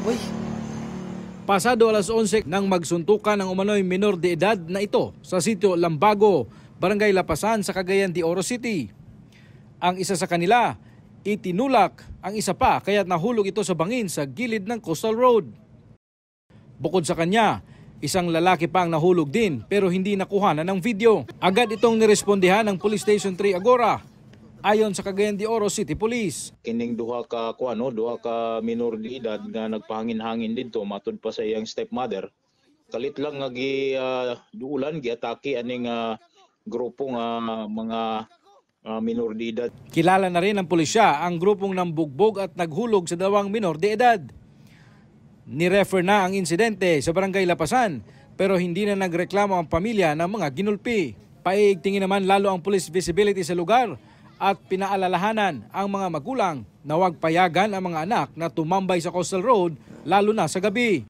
Uy. Pasado alas 11 nang magsuntukan ang umano'y minor de edad na ito sa sitio Lambago, Barangay Lapasan sa Cagayan de Oro City. Ang isa sa kanila, itinulak, ang isa pa kaya't nahulog ito sa bangin sa gilid ng Coastal Road. Bukod sa kanya, isang lalaki pa ang nahulog din pero hindi nakuha ng video. Agad itong nirespondihan ng Police Station 3 Agora. Ayon sa Cagayan de Oro City Police, kining duha ka minor de edad nga nagpahangin-hangin didto matud pa sa iyang stepmother. Kalit lang nga duulan giatake aning grupo nga mga minor de edad. Kilala na rin ng pulisya ang grupong nambugbog at naghulog sa dalawang minor de edad. Ni-refer na ang insidente sa Barangay Lapasan pero hindi na nagreklamo ang pamilya ng mga ginulpi. Paiigtingin naman lalo ang police visibility sa lugar at pinaalalahanan ang mga magulang na huwag payagan ang mga anak na tumambay sa Coastal Road lalo na sa gabi.